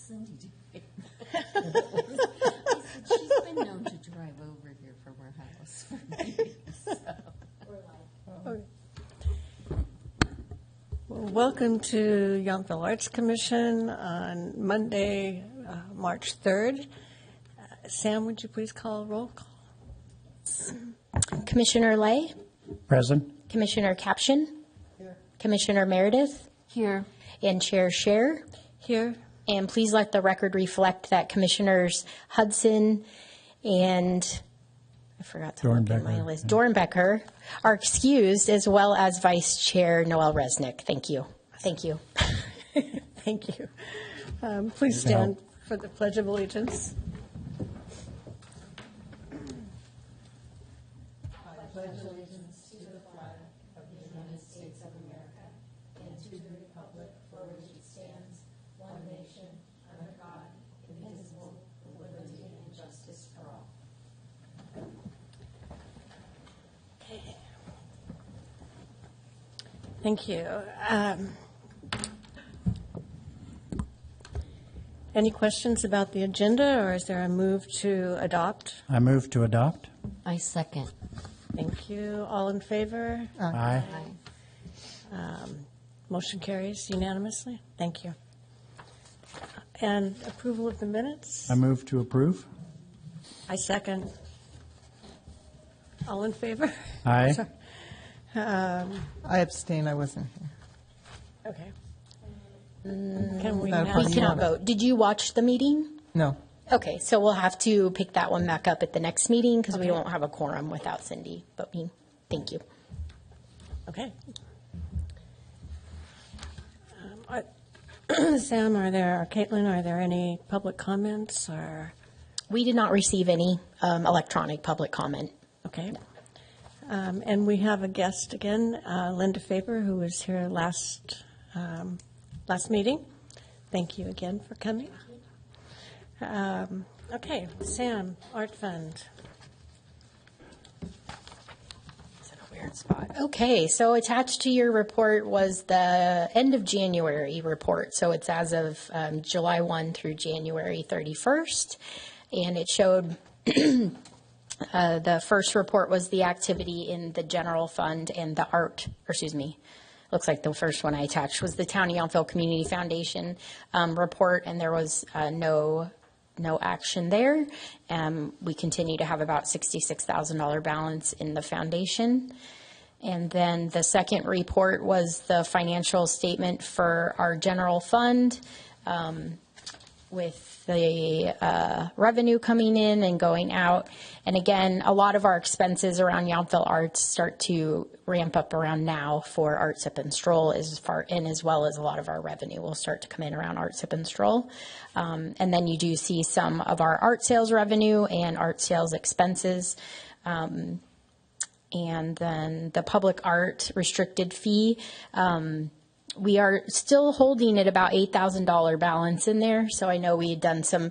Cindy doing? I said, she's been known to drive over here from her house for meetings, so. Okay. Well, welcome to Yountville Arts Commission on Monday, March 3rd. Sam, would you please call a roll call? Commissioner Lay? Present. Commissioner Caption? Here. Commissioner Meredith? Here. And Chair Scher? Here. And please let the record reflect that Commissioners Hudson and, I forgot to look at my list, Dornbecker are excused, as well as Vice Chair Noel Resnick. Thank you. Thank you. Thank you. Please stand for the Pledge of Allegiance. I pledge allegiance to the flag of the United States of America and to the republic for which it stands, one nation, under God, indivisible, with liberty and justice for all. Okay. Thank you. Any questions about the agenda, or is there a move to adopt? I move to adopt. I second. Thank you. All in favor? Aye. Motion carries unanimously. Thank you. And approval of the minutes? I move to approve. I second. All in favor? Aye. Sorry. I abstain. I wasn't here. Okay. Can we Not a now? problem. We cannot vote. Did you watch the meeting? No. Okay, so we'll have to pick that one back up at the next meeting because we won't have a quorum without Cindy. But thank you. Okay. Sam, or Caitlin, are there any public comments or? We did not receive any electronic public comment. Okay. And we have a guest again, Linda Faber, who was here last meeting. Thank you again for coming. Okay, Sam, Art Fund. It's in a weird spot. Okay, so attached to your report was the end of January report. So it's as of July 1 through January 31st. And it showed the first report was the activity in the general fund and the looks like the first one I attached was the Town of Yountville Community Foundation report, and there was no action there. We continue to have about $66,000 balance in the foundation. And then the second report was the financial statement for our general fund with the revenue coming in and going out. And again, a lot of our expenses around Yountville Arts start to ramp up around now for Art Sip and Stroll, as well as a lot of our revenue will start to come in around Art Sip and Stroll. And then you do see some of our art sales revenue and art sales expenses. And then the public art restricted fee, we are still holding at about $8,000 balance in there. So I know we had done some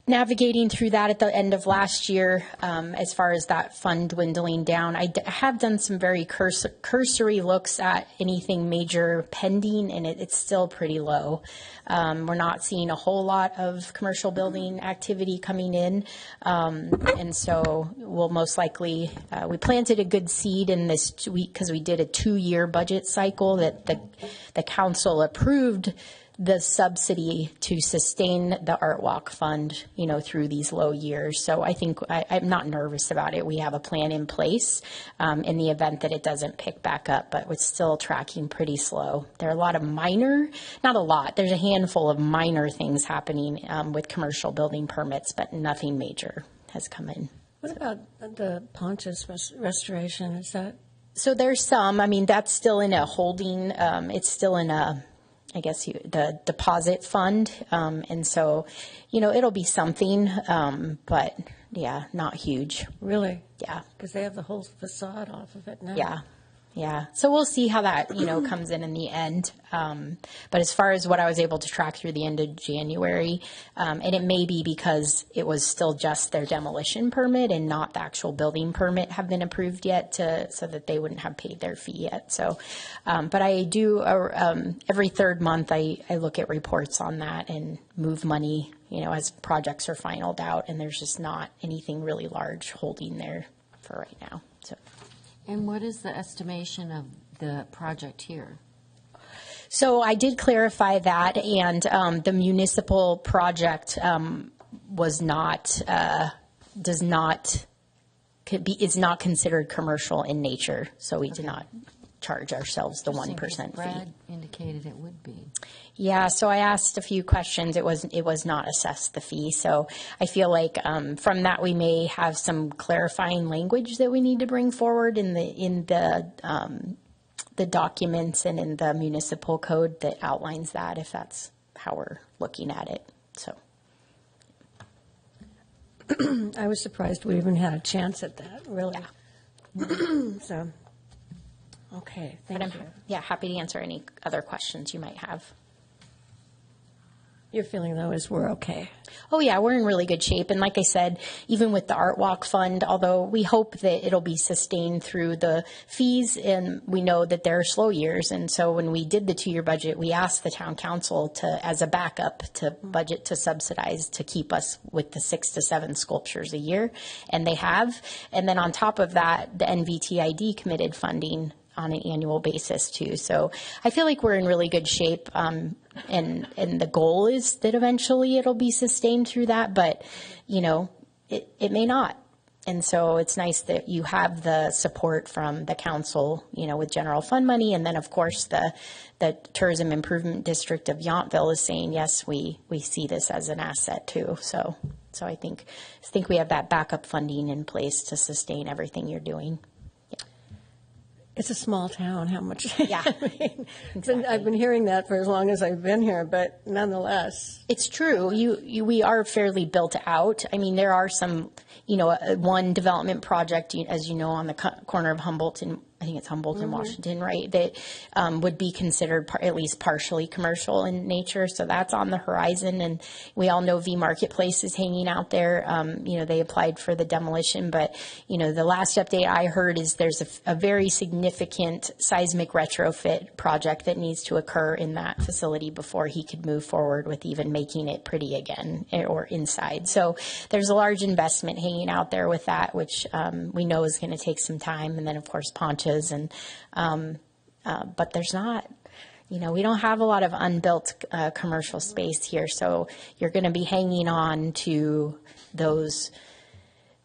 navigating through that at the end of last year as far as that fund dwindling down. I have done some very cursory looks at anything major pending, and it's still pretty low. We're not seeing a whole lot of commercial building activity coming in. And so we'll most likely, we planted a good seed in this week because we did a 2-year budget cycle that the council approved the subsidy to sustain the Art Walk Fund, through these low years. So I think I'm not nervous about it. We have a plan in place in the event that it doesn't pick back up, but it's still tracking pretty slow. There are a lot of there's a handful of minor things happening with commercial building permits, but nothing major has come in. What about the Pontius restoration? Is that? So there's some, that's still in a holding, it's still in the deposit fund. And so, it'll be something, but yeah, not huge. Really? Yeah. Because they have the whole facade off of it now. Yeah. Yeah, so we'll see how that, comes in the end. But as far as what I was able to track through the end of January, and it may be because it was still just their demolition permit and not the actual building permit have been approved yet so that they wouldn't have paid their fee yet. So, but I do, every third month, I look at reports on that and move money, as projects are finalized out, and there's just not anything really large holding there for right now, so. And what is the estimation of the project here? So I did clarify that, and the municipal project is not considered commercial in nature, so we did not charge ourselves the 1% fee. Brad indicated it would be. Yeah, so I asked a few questions. It was not assessed the fee. So I feel like from that we may have some clarifying language that we need to bring forward in the documents and in the municipal code that outlines that, if that's how we're looking at it. So I was surprised we even had a chance at that, really. Yeah. So, okay, but thank you. Yeah, happy to answer any other questions you might have. Your feeling, though, is we're okay. Oh, yeah, we're in really good shape. And like I said, even with the Art Walk Fund, although we hope that it'll be sustained through the fees, and we know that there are slow years. And so when we did the 2-year budget, we asked the town council to, as a backup, to budget to subsidize to keep us with the 6 to 7 sculptures a year. And they have. And then on top of that, the NVTID committed funding on an annual basis too. So I feel like we're in really good shape. And the goal is that eventually it'll be sustained through that, but it may not. And so it's nice that you have the support from the council, with general fund money. And then of course the Tourism Improvement District of Yountville is saying, yes, we see this as an asset too. So I think we have that backup funding in place to sustain everything you're doing. It's a small town, how much? Yeah, Exactly. I've been hearing that for as long as I've been here, but nonetheless. It's true. We are fairly built out. I mean, there are some, one development project, as you know, on the corner of Humboldt and I think it's Humboldt and Washington, right, that would be considered at least partially commercial in nature. So that's on the horizon. And we all know V Marketplace is hanging out there. They applied for the demolition. But, the last update I heard is there's a very significant seismic retrofit project that needs to occur in that facility before he could move forward with even making it pretty again or inside. So there's a large investment hanging out there with that, which we know is going to take some time. And then, of course, Poncha. And but there's not, we don't have a lot of unbuilt commercial space here, so you're going to be hanging on to those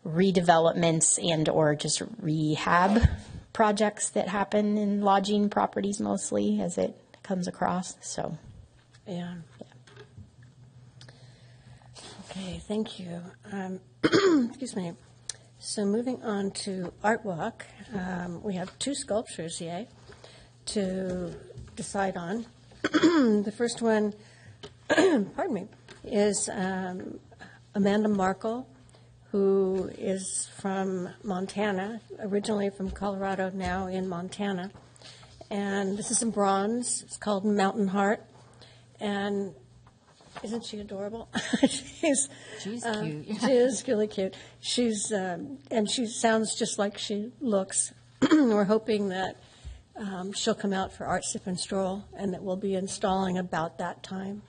redevelopments and or just rehab projects that happen in lodging properties mostly as it comes across. So yeah. Okay, thank you. Excuse me. So moving on to Art Walk, we have 2 sculptures, to decide on. The first one, pardon me, is Amanda Markle, who is from Montana, originally from Colorado, now in Montana. And this is in bronze. It's called Mountain Heart. And isn't she adorable? She's cute. She is really cute. She's and she sounds just like she looks. We're hoping that she'll come out for Art Sip and Stroll, and that we'll be installing about that time,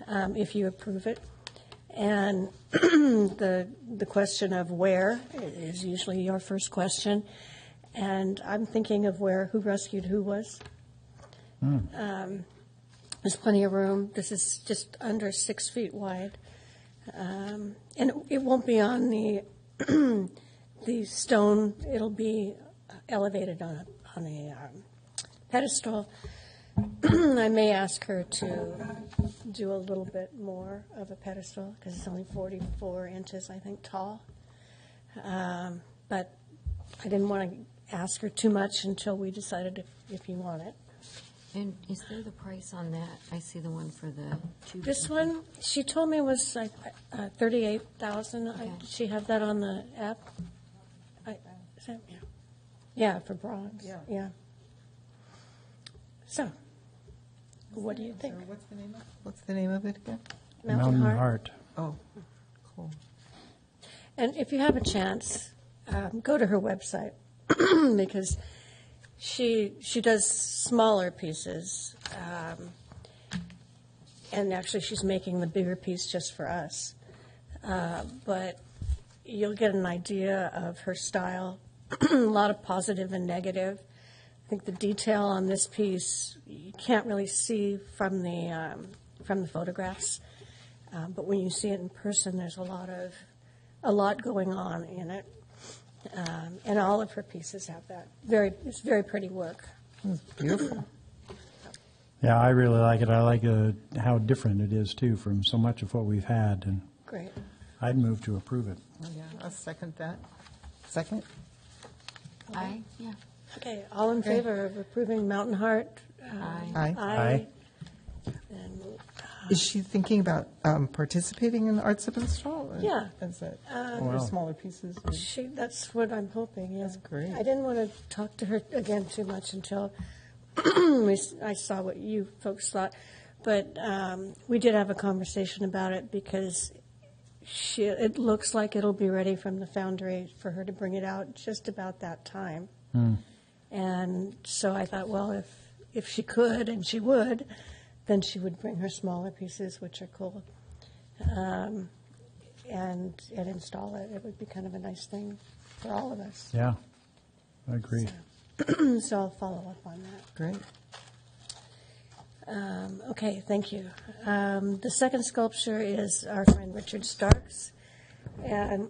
if you approve it. And the question of where is usually your first question, and I'm thinking of where Who Rescued Who was. There's plenty of room. This is just under 6 feet wide. And it won't be on the the stone. It'll be elevated on a pedestal. I may ask her to do a little bit more of a pedestal because it's only 44 inches, I think, tall. But I didn't want to ask her too much until we decided if you want it. And is there the price on that? I see the one for the 2. This one, she told me was like $38,000. Okay. Did she have that on the app? Yeah. Yeah, for bronze. Yeah. So, what do you think? So what's the name of it again? Mountain Heart. Oh, cool. And if you have a chance, go to her website because she does smaller pieces, and actually she's making the bigger piece just for us. But you'll get an idea of her style, a lot of positive and negative. I think the detail on this piece you can't really see from the photographs, but when you see it in person, there's a lot going on in it, and all of her pieces have that. It's very pretty work. It's beautiful. Yeah, I really like it. I like how different it is, too, from so much of what we've had, and Great. I'd move to approve it. Oh, yeah, I'll second that. Second? Yeah. Okay, all in favor of approving Mountain Heart? Aye. Aye. And, Is she thinking about participating in the Arts of Install? Yeah. Is it wow. for smaller pieces? that's what I'm hoping, yeah. That's great. I didn't want to talk to her again too much until I saw what you folks thought. But we did have a conversation about it because it looks like it'll be ready from the foundry for her to bring it out just about that time. And so I thought, well, if she could, and she would, then she would bring her smaller pieces, which are cool, and install it. It would be kind of a nice thing for all of us. Yeah, I agree. So I'll follow up on that. Great. Okay, thank you. The second sculpture is our friend Richard Starks, and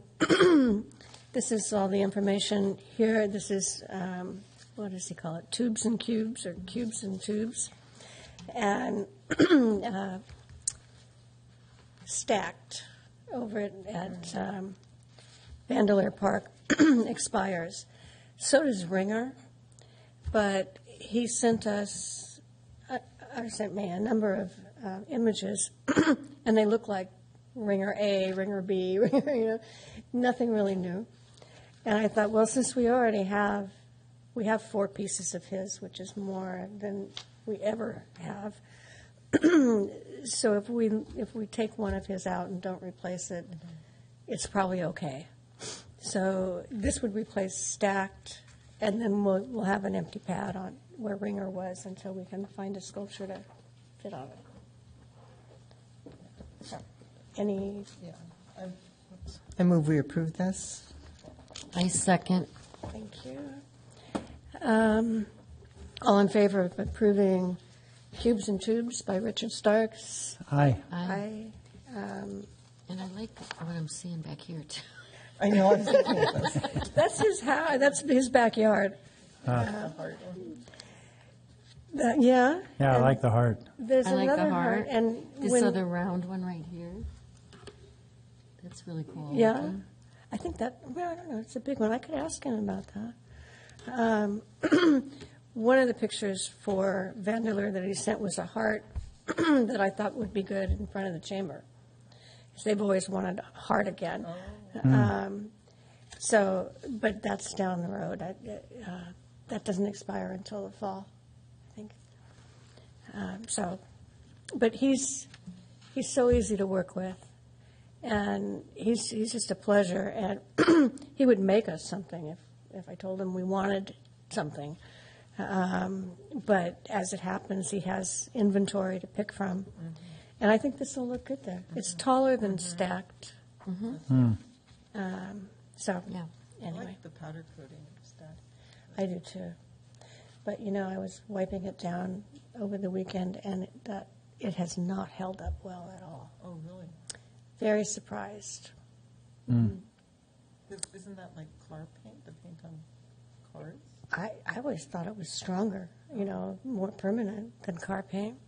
this is all the information here. This is, what does he call it, tubes and cubes, or cubes and tubes, and stacked over at Vandeleur Park expires. So does Ringer, but he sent us, or sent me a number of images, and they look like Ringer A, Ringer B, Ringer, nothing really new. And I thought, well, since we have 4 pieces of his, which is more than we ever have. So if we take one of his out and don't replace it, it's probably okay. So this would replace stacked, and then we'll have an empty pad on where Ringer was until we can find a sculpture to fit on it. So, Yeah. I move we approve this. I second. Thank you. All in favor of approving Cubes and Tubes by Richard Starks? Aye. Aye. And I like what I'm seeing back here, too. I know, I was looking at this. That's his backyard. Yeah. Yeah, I like the heart. There's I like the another heart. and This when, other round one right here. That's really cool. yeah, looking. I think that. Well, I don't know. It's a big one. I could ask him about that. One of the pictures for Vandeleur that he sent was a heart that I thought would be good in front of the chamber, because they've always wanted a heart again. So, but that's down the road. That doesn't expire until the fall, I think. But he's so easy to work with, and he's just a pleasure. And he would make us something if I told him we wanted something. But as it happens, he has inventory to pick from, and I think this will look good there. It's taller than stacked. So, Yeah. I anyway, like the powder coating instead. I do too. But, I was wiping it down over the weekend, and it has not held up well at all. Oh, really? Very surprised. Isn't that like car paint, the paint on cars? I always thought it was stronger, more permanent than car paint.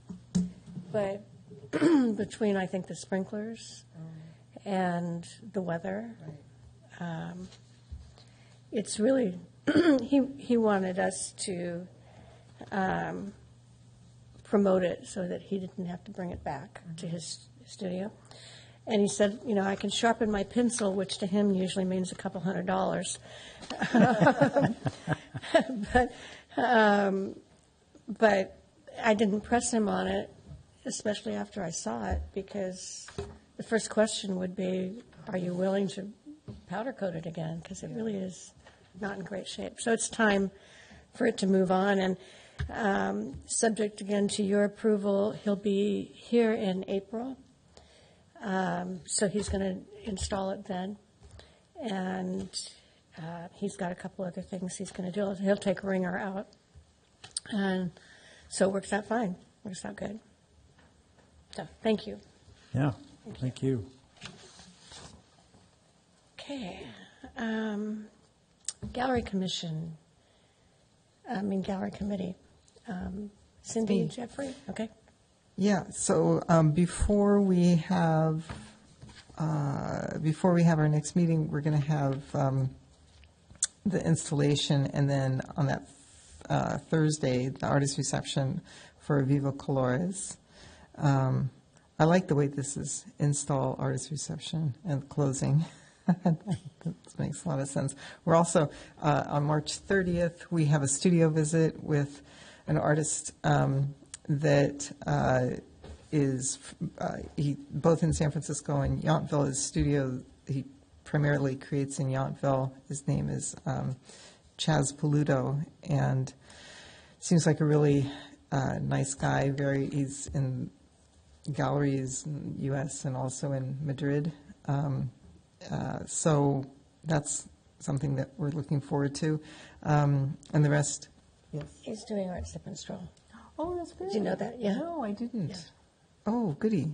But between, I think, the sprinklers and the weather, it's really, he wanted us to promote it so that he didn't have to bring it back to his studio. And he said, I can sharpen my pencil, which to him usually means a couple $100. But I didn't press him on it, especially after I saw it, because the first question would be, are you willing to powder coat it again? Because it really is not in great shape. So it's time for it to move on. And subject again to your approval, he'll be here in April. So he's going to install it then. And he's got a couple other things he's going to do. He'll take a ringer out. And so it works out fine. Works out good. So thank you. Yeah, thank you. Okay. Gallery commission. Gallery committee. Cindy and Jeffrey. Okay. Yeah, so before we have our next meeting, we're going to have the installation, and then on that Thursday, the artist reception for Viva Colores. I like the way this is install, artist reception, and closing. That makes a lot of sense. We're also, on March 30th, we have a studio visit with an artist that is he both in San Francisco and Yountville. His studio, he primarily creates in Yountville. His name is Chaz Peludo, and seems like a really nice guy. He's in galleries in the U.S. and also in Madrid. So that's something that we're looking forward to. And the rest, yes. He's doing art sip and stroll. Oh, that's good. Did you know that? Yeah. No, I didn't. Yeah. Oh, goody.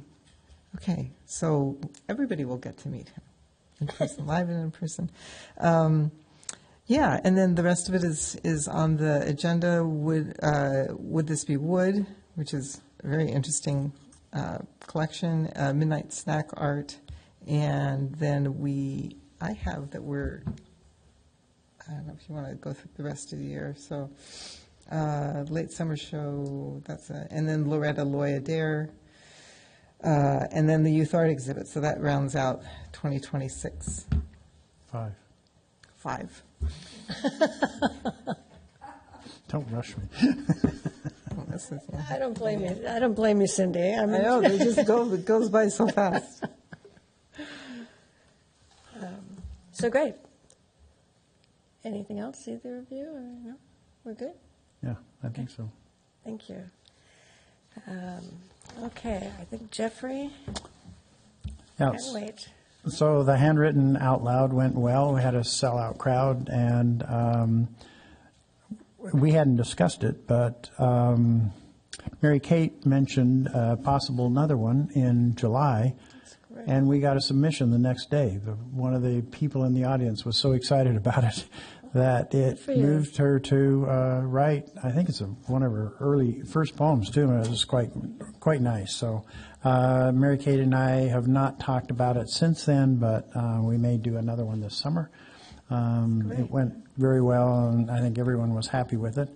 Okay, so everybody will get to meet him in person, live and in person. Yeah, and then the rest of it is on the agenda. Would this be wood, which is a very interesting collection, midnight snack art, and then I have that I don't know if you want to go through the rest of the year. So late summer show, and then Loretta Loya Dare, and then the youth art exhibit. So that rounds out 2026. 5. Don't rush me. I don't blame you. I don't blame you, Cindy. I know, it goes by so fast. So great. Anything else, either of you? Or no? We're good? Yeah, I think so. Thank you. Okay, I think Jeffrey. Yeah, Can't wait. so the handwritten out loud went well. We had a sellout crowd, and we hadn't discussed it, but Mary Kate mentioned possible another one in July. And we got a submission the next day. One of the people in the audience was so excited about it that it moved her to write. I think it's one of her first poems too, and it was quite nice. So Mary Kate and I have not talked about it since then, but we may do another one this summer. It went very well, and I think everyone was happy with it.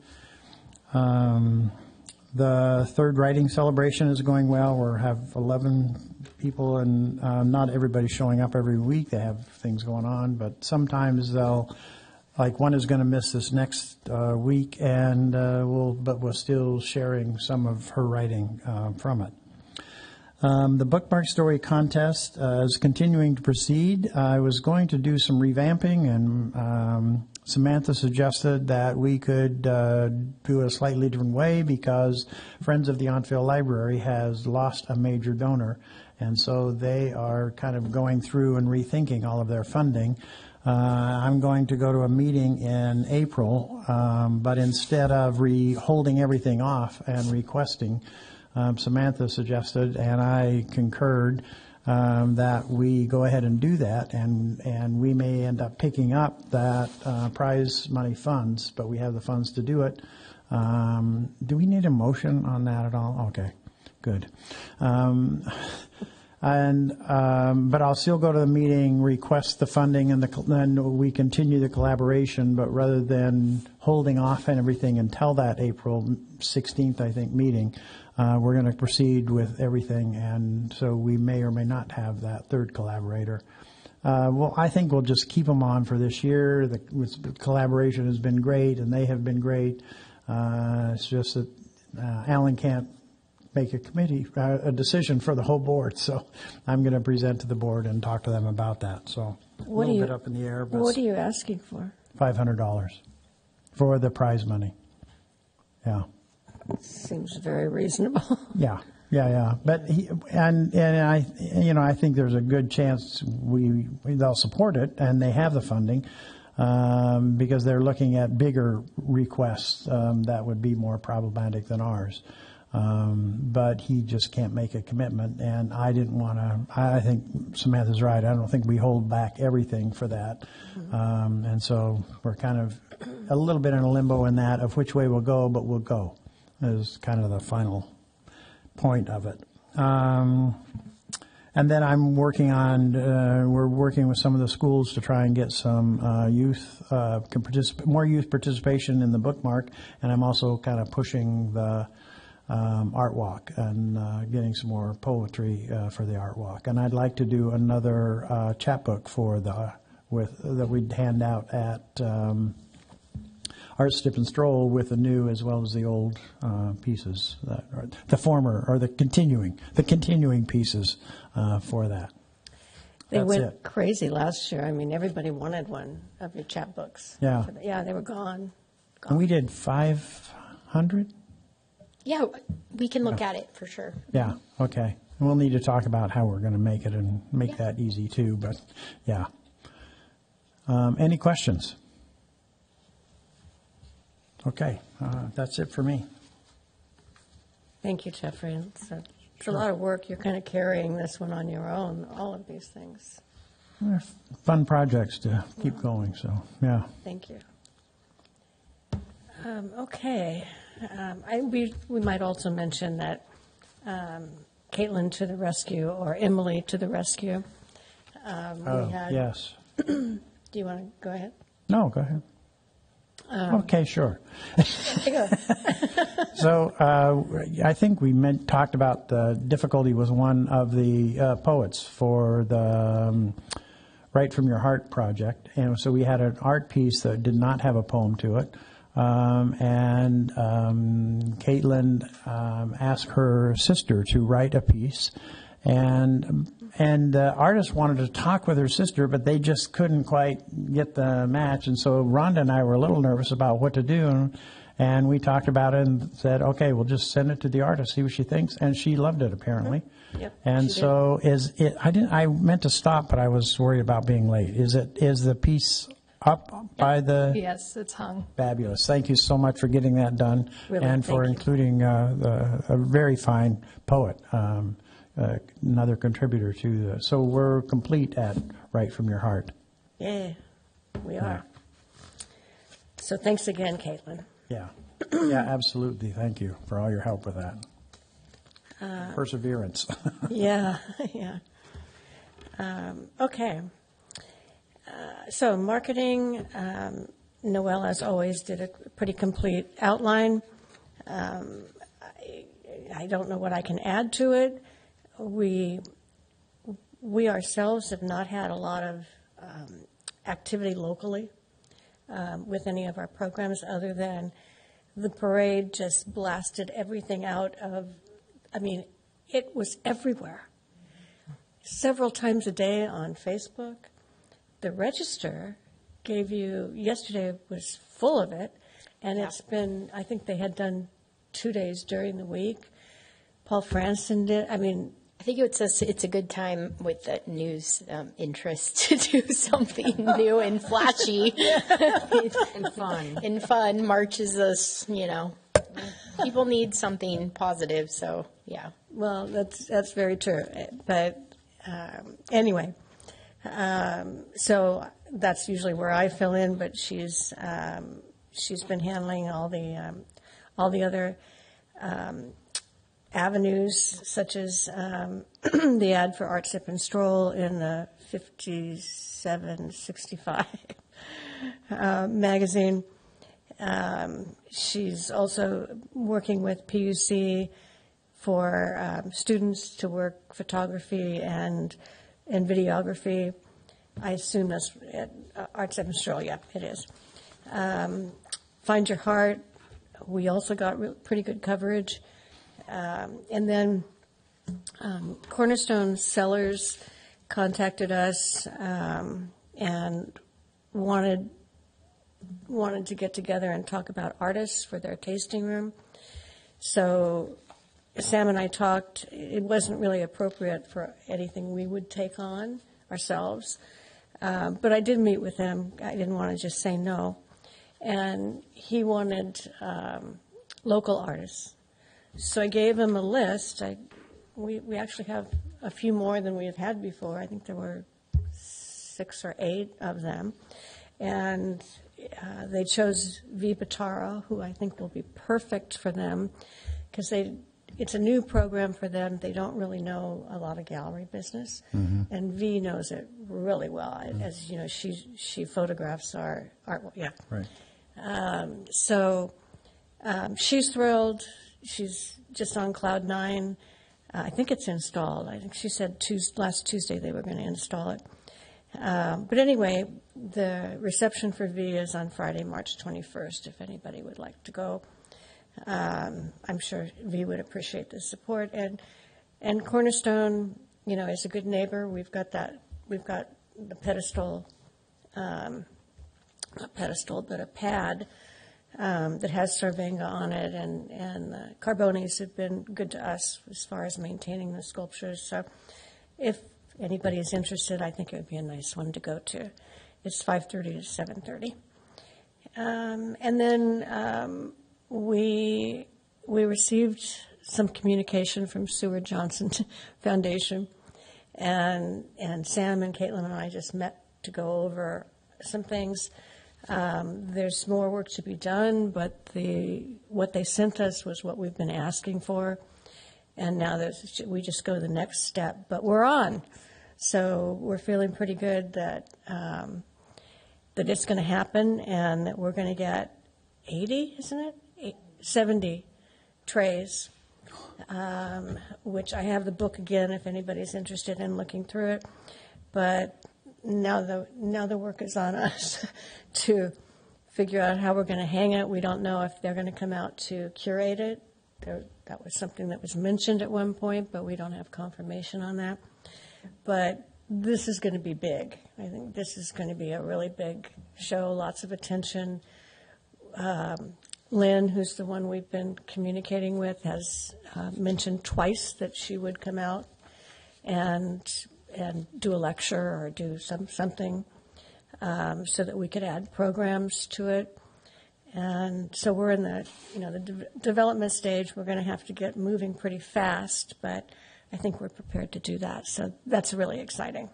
The third writing celebration is going well. We have 11 people, and not everybody's showing up every week. They have things going on, but sometimes one is going to miss this next week, and we're still sharing some of her writing from it. The bookmark story contest is continuing to proceed. I was going to do some revamping, and Samantha suggested that we could do a slightly different way because Friends of the Yountville Library has lost a major donor, and so they are kind of going through and rethinking all of their funding. I'm going to go to a meeting in April, but instead of holding everything off and requesting, Samantha suggested, and I concurred, that we go ahead and do that, and we may end up picking up that prize money funds, but we have the funds to do it. Do we need a motion on that at all? Okay, good. But I'll still go to the meeting, request the funding, and then we continue the collaboration. But rather than holding off and everything until that April 16th, I think, meeting, we're going to proceed with everything. And so we may or may not have that third collaborator. Well, I think we'll just keep them on for this year. The collaboration has been great, and they have been great. It's just that Alan can't make a decision for the whole board. So I'm going to present to the board and talk to them about that. So a little bit up in the air. But What are you asking for? $500 for the prize money. Yeah. Seems very reasonable. Yeah. But I think there's a good chance they'll support it, and they have the funding because they're looking at bigger requests that would be more problematic than ours. But he just can't make a commitment, and I didn't want to. I think Samantha's right. I don't think we hold back everything for that, and so we're kind of a little bit in a limbo in that of which way we'll go, but we'll go is kind of the final point of it. And then I'm working on. We're working with some of the schools to try and get some more youth participation in the bookmark, and I'm also kind of pushing the art walk and getting some more poetry for the art walk. And I'd like to do another chapbook that we'd hand out at Art Stip and Stroll with the new as well as the old pieces, the former or the continuing pieces for that. They That's went it. crazy last year. I mean, everybody wanted one of your chapbooks. Yeah. Yeah, they were gone. And we did 500. Yeah, we can look at it for sure. Yeah. Okay. We'll need to talk about how we're going to make it and make that easy too. But yeah. Any questions? Okay. That's it for me. Thank you, Jeffrey. It's a lot of work. You're kind of carrying this one on your own, all of these things. They're fun projects to keep going. So yeah. Thank you. Okay. We might also mention that Caitlin to the rescue, or Emily to the rescue. Yes. Do you want to go ahead? No, go ahead. Okay, sure. Go. So I think we talked about the difficulty with one of the poets for the Write From Your Heart project. And so we had an art piece that did not have a poem to it. And Caitlin asked her sister to write a piece. And the artist wanted to talk with her sister, but they just couldn't quite get the match. And so Rhonda and I were a little nervous about what to do. And we talked about it and said, okay, we'll just send it to the artist, see what she thinks. And she loved it, apparently. Yep, and she so I meant to stop, but I was worried about being late. Is the piece up by the? Yes, it's hung. Fabulous. Thank you so much for getting that done, Really, and for thank you. including a very fine poet, another contributor to the. So we're complete at Write From Your Heart. Yeah, we are. So thanks again, Caitlin. Yeah. Yeah, absolutely. Thank you for all your help with that. Perseverance. Yeah, yeah. Okay. So marketing, Noelle, as always, did a pretty complete outline. I don't know what I can add to it. We ourselves have not had a lot of activity locally with any of our programs, other than the parade just blasted everything out of, I mean, it was everywhere. Several times a day on Facebook. The Register gave you, yesterday was full of it, and it's been, I think they had done 2 days during the week. Paul Franson did, I mean. I think it's a good time with the news interest to do something new and flashy. And fun. And fun. March is this, people need something positive, so yeah. Well, that's very true. But anyway, so that's usually where I fill in. But she's been handling all the other avenues such as the ad for Art Sip and Stroll in the 5765 magazine. She's also working with PUC for students to work photography and videography. I assume that's at Art Sip and Stroll. Yeah, it is. Find Your Heart. We also got pretty good coverage. And then Cornerstone Sellers contacted us and wanted to get together and talk about artists for their tasting room. So Sam and I talked. It wasn't really appropriate for anything we would take on ourselves. But I did meet with him. I didn't want to just say no. And he wanted local artists. So I gave him a list. We actually have a few more than we have had before. I think there were 6 or 8 of them. And they chose V. Bataro, who I think will be perfect for them, because it's a new program for them. They don't really know a lot of gallery business. And V knows it really well. As you know, she photographs our art. Yeah. Right. So she's thrilled. She's just on cloud 9. I think it's installed. I think she said last Tuesday they were going to install it. But anyway, the reception for V is on Friday, March 21st, if anybody would like to go. I'm sure V would appreciate the support. And Cornerstone, is a good neighbor. We've got the pedestal, not pedestal, but a pad that has Sarvenga on it, and the Carbonis have been good to us as far as maintaining the sculptures. So if anybody is interested, I think it would be a nice one to go to. It's 5:30 to 7:30. And then we received some communication from Seward Johnson Foundation, and Sam and Caitlin and I just met to go over some things. There's more work to be done, but what they sent us was what we've been asking for, and now we just go to the next step. But we're on, so we're feeling pretty good that it's going to happen, and that we're going to get 80, isn't it? 70 trays, which I have the book again if anybody's interested in looking through it. But now the work is on us to figure out how we're going to hang it. We don't know if they're going to come out to curate it. That was something that was mentioned at one point, but we don't have confirmation on that. But this is going to be big. I think this is going to be a really big show, lots of attention. Lynn, who's the one we've been communicating with, has mentioned twice that she would come out and do a lecture or do something so that we could add programs to it. And so we're in the development stage. We're going to have to get moving pretty fast, but I think we're prepared to do that. So that's really exciting.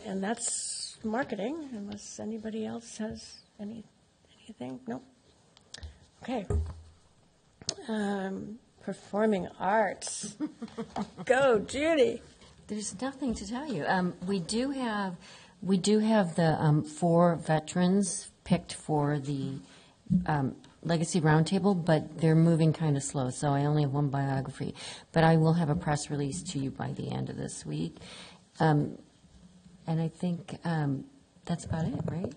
And that's marketing, unless anybody else has anything. No? Okay. Performing arts. Go, Judy. There's nothing to tell you. We do have the 4 veterans picked for the Legacy Roundtable, but they're moving kind of slow, so I only have 1 biography. But I will have a press release to you by the end of this week. And I think that's about it, right?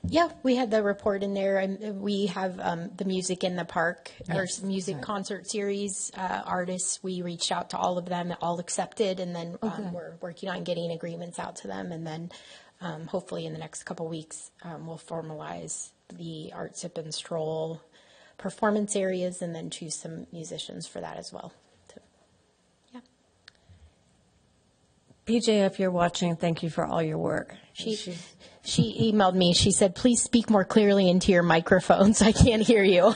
Yeah, we had the report in there, and we have the Music in the Park, Yes, or music sorry. concert series artists. We reached out to all of them, all accepted, and then good. we're working on getting agreements out to them, and then hopefully in the next couple weeks we'll formalize the Art Sip and Stroll performance areas, and then choose some musicians for that as well. So, yeah. PJ, if you're watching, thank you for all your work. She emailed me. She said, "Please speak more clearly into your microphones. I can't hear you."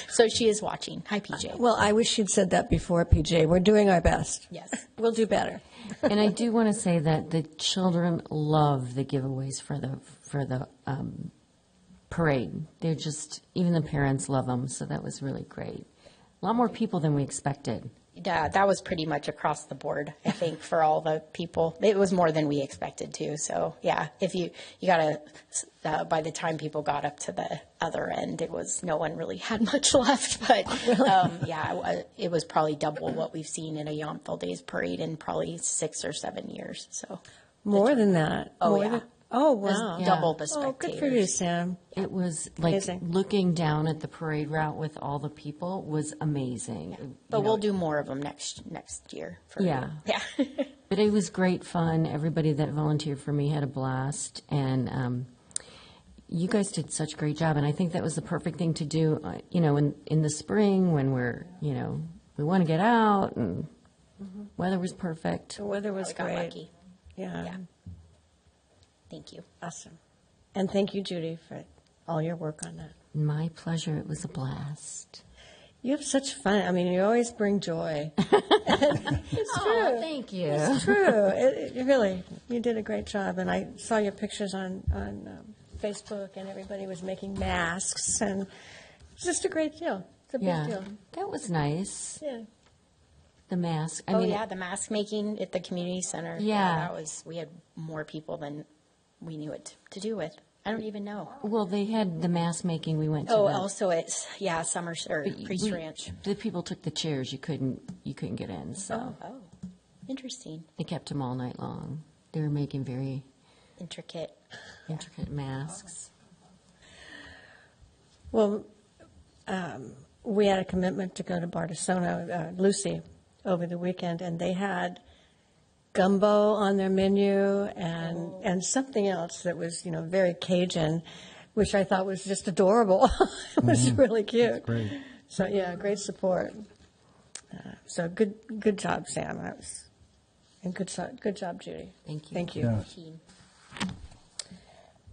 So she is watching. Hi, PJ. Well, I wish you'd said that before, PJ. We're doing our best. Yes. We'll do better. And I do want to say that the children love the giveaways for the parade. They're just, even the parents love them, so that was really great. A lot more people than we expected. Yeah, that was pretty much across the board, I think, for all the people. It was more than we expected too. So yeah, if you gotta, by the time people got up to the other end, it was, no one really had much left. But yeah, it was probably double what we've seen in a Yountville Days parade in probably 6 or 7 years. So More than that. Oh, More yeah. than- oh, wow. Yeah. double the Oh, spectators. good for you, Sam. It was like Amazing. looking down at the parade route with all the people was amazing. But You know, we'll do more of them next year. Yeah. Yeah. But it was great fun. Everybody that volunteered for me had a blast, and you guys did such a great job. And I think that was the perfect thing to do, in the spring when we're, we want to get out and weather was perfect. The weather was We got great. lucky. Yeah. Thank you. Awesome. And thank you, Judy, for all your work on that. My pleasure. It was a blast. You have such fun. I mean, you always bring joy. It's true. Oh, thank you. It's true. It really, you did a great job. And I saw your pictures on Facebook, and everybody was making masks, and it's just a great deal. It's a big Yeah, deal. that was nice. Yeah. The mask. I Oh mean, yeah, the mask making at the community center. Yeah. We had more people than we knew what to do with. I don't even know. well, they had the mask making. We went to. Oh, the, also it's Summer or but Priest we- Ranch. The people took the chairs. You couldn't get in. So Oh, interesting, they kept them all night long. They were making very intricate. intricate masks. Well, we had a commitment to go to Bardessono, Lucy, over the weekend, and they had gumbo on their menu and something else that was, very Cajun, which I thought was just adorable. It was really cute. Great. So yeah, great support. So good job, Sam. And good job, Judy. Thank you. Thank you. Yeah. Team.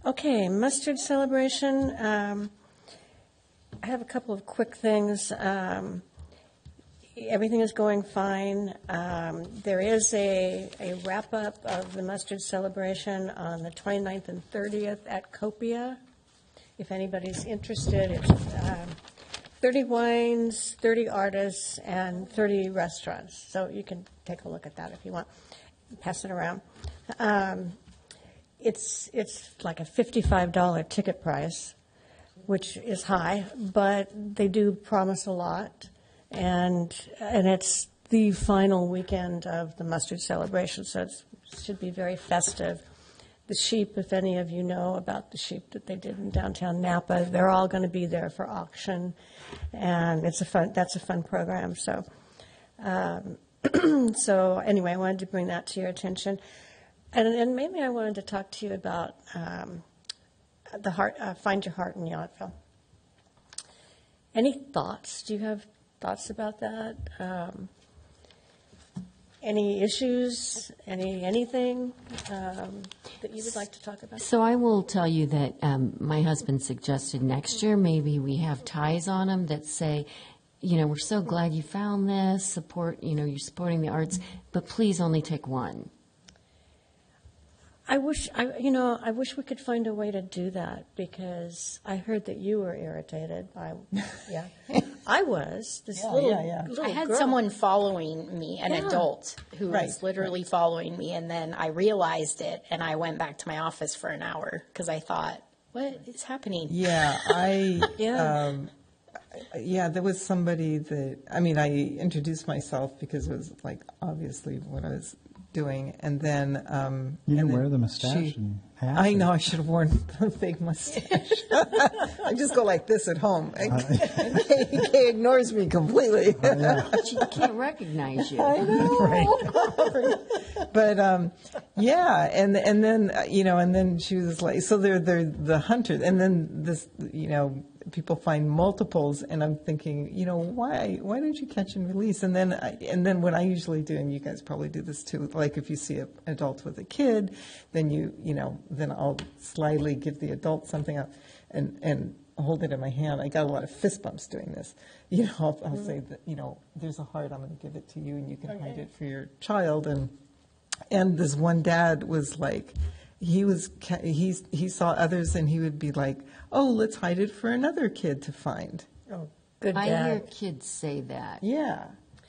Okay, mustard celebration. I have a couple of quick things. Everything is going fine. There is a wrap-up of the mustard celebration on the 29th and 30th at Copia. If anybody's interested, it's 30 wines, 30 artists, and 30 restaurants. So you can take a look at that if you want. Pass it around. It's like a $55 ticket price, which is high, but they do promise a lot. And it's the final weekend of the mustard celebration, so it should be very festive. The sheep, if any of you know about the sheep that they did in downtown Napa, they're all going to be there for auction, and that's a fun program. So, so anyway, I wanted to bring that to your attention, and maybe I wanted to talk to you about Find Your Heart in Yountville. Any thoughts? Do you have thoughts about that? Any issues? Anything that you would like to talk about? So I will tell you that my husband suggested next year maybe we have ties on them that say, we're so glad you found this, support, you're supporting the arts, but please only take one. I wish we could find a way to do that, because I heard that you were irritated by, yeah, I was, little I had girl. someone following me, an Yeah. adult, who Right, was literally following me, and then I realized it, and I went back to my office for an hour because I thought, what is happening? Yeah, Yeah. yeah, there was somebody that, I introduced myself because it was like obviously what I was doing, and then You didn't and then wear the mustache she- and hat? I know, I should have worn the fake mustache. I just go like this at home. And Kay ignores me completely. She can't recognize you. But yeah, and then and then she was like, so they're the hunters, and then this people find multiples, and I'm thinking, why don't you catch and release? And then what I usually do, and you guys probably do this too, like if you see an adult with a kid, then then I'll slyly give the adult something up and hold it in my hand. I got a lot of fist bumps doing this. I'll say that, there's a heart, I'm going to give it to you, and you can hide it for your child. And this one dad was like, he saw others and he would be like, oh, let's hide it for another kid to find. Oh, good I hear dad. kids say that. Yeah.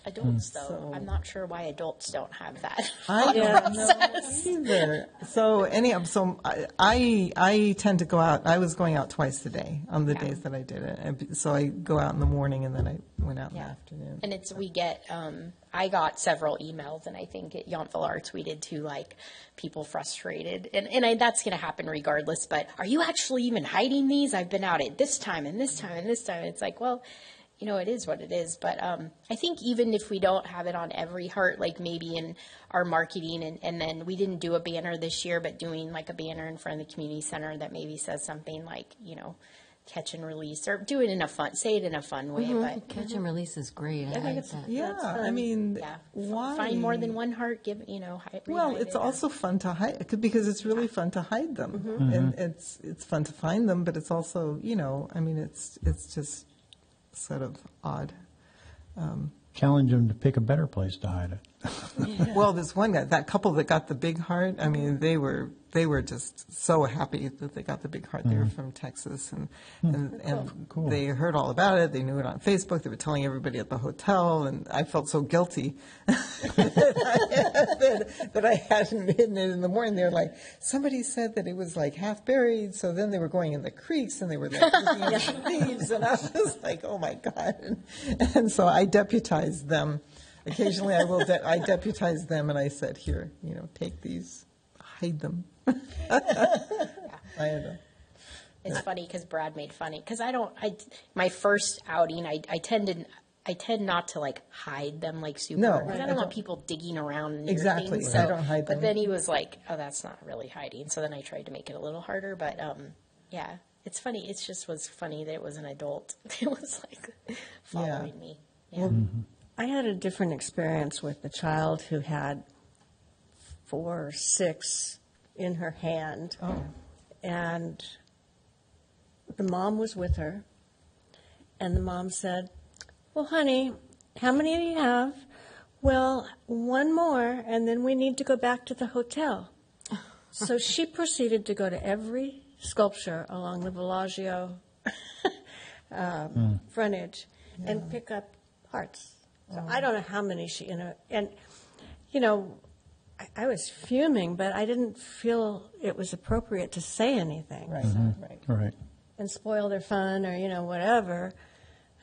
Adults, though, So- I'm not sure why adults don't have that. I don't know either. So anyhow, I tend to go out. I was going out twice today on the Yeah. days that I did it. And so I go out in the morning and then I went out in the Yeah. afternoon. And we get, I got several emails, and I think at Yountville Arts we did too, like people frustrated. And that's going to happen regardless, but are you actually even hiding these? I've been out at this time and this time and this time. It's like, well, it is what it is. But I think even if we don't have it on every heart, like maybe in our marketing, and then we didn't do a banner this year, but doing like a banner in front of the community center that maybe says something like, catch and release, or do it in a say it in a fun way. But Catch and release is great. I think like it's- that. Yeah, I mean, yeah, why? find more than one heart, Well, it's also fun to hide because it's really fun to hide them, and it's fun to find them, but it's also I mean, it's just sort of odd. Challenge them to pick a better place to hide it. Well, this one guy, that couple that got the big heart, I mean, they were just so happy that they got the big heart. They were from Texas, and Cool. they heard all about it. They knew it on Facebook. They were telling everybody at the hotel, and I felt so guilty that I hadn't hidden it in the morning. They were like, somebody said that it was like half buried, so then they were going in the creeks, and they were like looking at the leaves, and I was like, oh my God. And so I deputized them. Occasionally I deputize them, and I said, here, take these, hide them. It's funny because Brad made funny because my first outing I tend not to like hide them like super. No, because I don't want people digging around near Exactly, things. I don't hide But them. then he was like, "Oh, that's not really hiding." So then I tried to make it a little harder. But yeah, it's funny. It just was funny that it was an adult. It was like following me. Yeah. I had a different experience with a child who had 4 or 6 in her hand. And the mom was with her. And the mom said, well, honey, how many do you have? Well, 1 more, and then we need to go back to the hotel. So she proceeded to go to every sculpture along the Bellagio frontage and pick up parts. So I don't know how many and I was fuming, but I didn't feel it was appropriate to say anything. Right, right. Right. And spoil their fun or, whatever.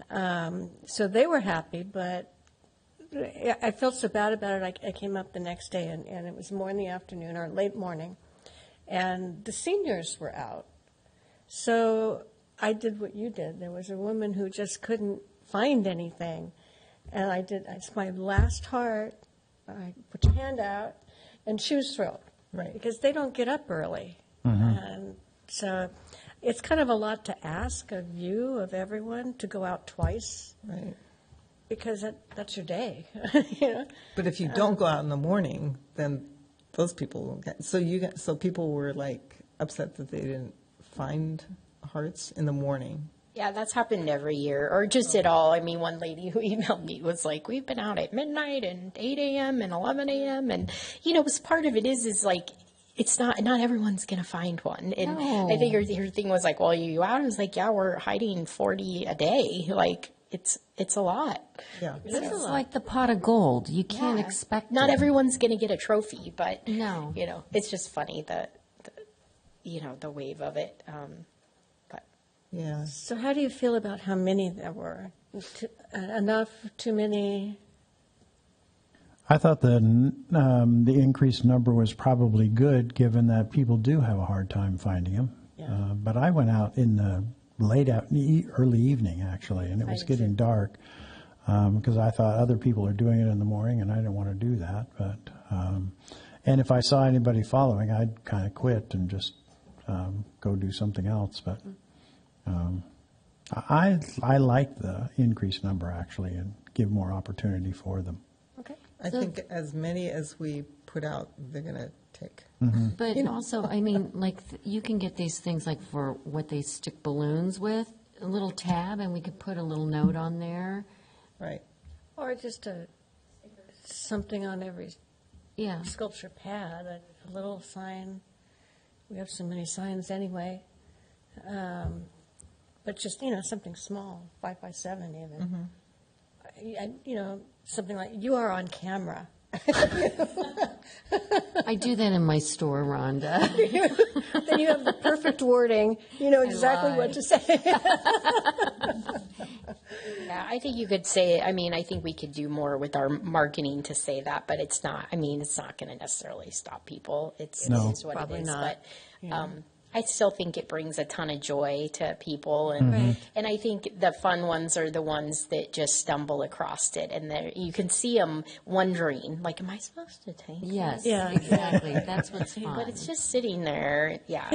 So they were happy, but I felt so bad about it. I came up the next day, and it was more in the afternoon or late morning, and the seniors were out. So I did what you did. There was a woman who just couldn't find anything. And it's my last heart. I put your hand out, and she was thrilled. Right. Because they don't get up early. And so it's kind of a lot to ask of you, of everyone, to go out twice. Right. Because that's your day. But if you don't go out in the morning, then those people won't get. So people were like upset that they didn't find hearts in the morning. Yeah, that's happened every year, or just at all. I mean, one lady who emailed me was like, we've been out at midnight and 8 a.m. and 11 a.m. And, was part of it is like, it's not everyone's going to find one. And No. I think her thing was like, well, you out? I was like, yeah, we're hiding 40 a day. Like, it's a lot. Yeah. This is like the pot of gold. You can't Yeah. expect Not it. everyone's going to get a trophy, but, No. it's just funny, the wave of it. But Yeah. So how do you feel about how many there were? Enough? Too many? I thought the increased number was probably good, given that people do have a hard time finding them. Yeah. But I went out in the early evening, actually, and it was getting dark, because I thought other people are doing it in the morning, and I didn't want to do that. But and if I saw anybody following, I'd kind of quit and just go do something else. But I like the increased number, actually, and give more opportunity for them. Okay. I think as many as we put out, they're going to take. But also, I mean, like, you can get these things like for what they stick balloons with, a little tab, and we could put a little note on there. Right. Or just something on every Yeah. sculpture pad, a little sign. We have so many signs anyway. But just, something small, 5 by 7 even. Something like, you are on camera. I do that in my store, Rhonda. Then you have the perfect wording, you know exactly what to say. Yeah, I think you could say, I think we could do more with our marketing to say that, but it's not going to necessarily stop people. It is what Probably it is. not. But I still think it brings a ton of joy to people. And and I think the fun ones are the ones that just stumble across it. And you can see them wondering, like, am I supposed to take it? Yes, Yeah. exactly. That's what's fun. But it's just sitting there. Yeah.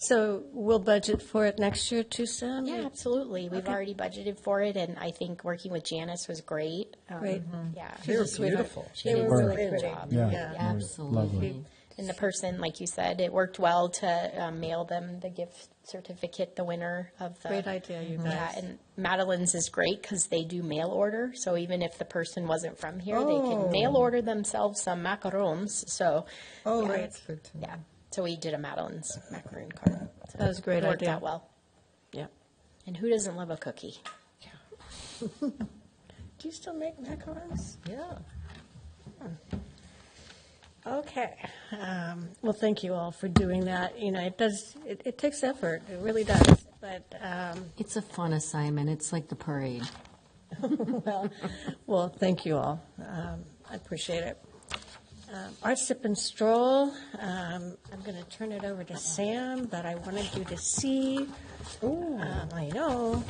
So we'll budget for it next year too, Sam? Yeah, absolutely. We've already budgeted for it, and I think working with Janice was great. Great. Yeah, They were She's a sweetheart. beautiful. she They did were a really great pretty. job. Yeah. Yeah. Absolutely. And the person, like you said, it worked well to mail them the gift certificate, the winner of the. Great idea, you Yeah, guys. and Madeline's is great because they do mail order. So even if the person wasn't from here, they can mail order themselves some macarons. So, Oh, yeah. that's good to know. Yeah. So we did a Madeline's macaroon card. So That was a great it worked idea. out well. Yeah. And who doesn't love a cookie? Do you still make macarons? Yeah. Okay. Well, thank you all for doing that. It takes effort. It really does. But, It's a fun assignment. It's like the parade. well, thank you all. I appreciate it. Art Sip and Stroll, I'm going to turn it over to Sam, but I wanted you to see. I know.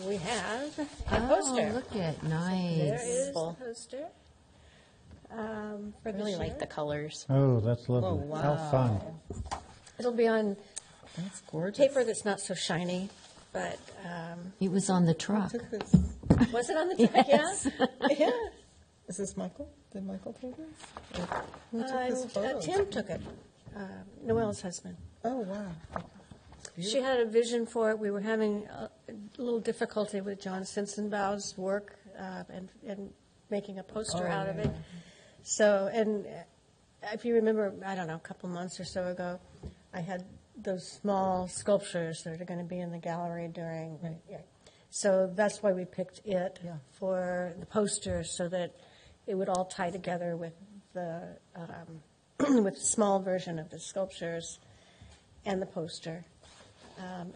We have a poster. Oh, look at, There nice. is the Cool. poster. For I really this like year. the colors. Oh, that's lovely. Oh, How wow. fun. It'll be on That's gorgeous. paper that's not so shiny, but It was on the truck. Took this. was it on the track? Yes. Yeah. Is this Michael? Did Michael take this? Or who took this Yeah. photo? Tim took it. Noelle's husband. Oh, wow. She had a vision for it. We were having a little difficulty with John Simpsonbaugh's work and making a poster Oh, out of yeah, it. So, and if you remember, I don't know, a couple months or so ago, I had those small sculptures that are going to be in the gallery during. Right. Yeah. So that's why we picked it Yeah. for the poster, so that it would all tie together with the with the small version of the sculptures and the poster.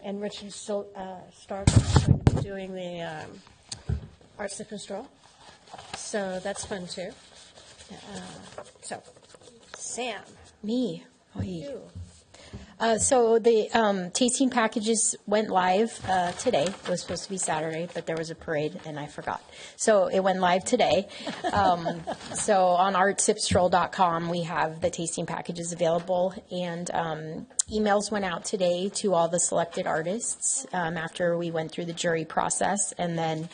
And Richard Stark is going to be doing the Art Sip and Stroll. So that's fun, too. So, Sam, Me. you. So the tasting packages went live today. It was supposed to be Saturday, but there was a parade and I forgot. So it went live today. So on artsipstroll.com, we have the tasting packages available. And emails went out today to all the selected artists after we went through the jury process. And then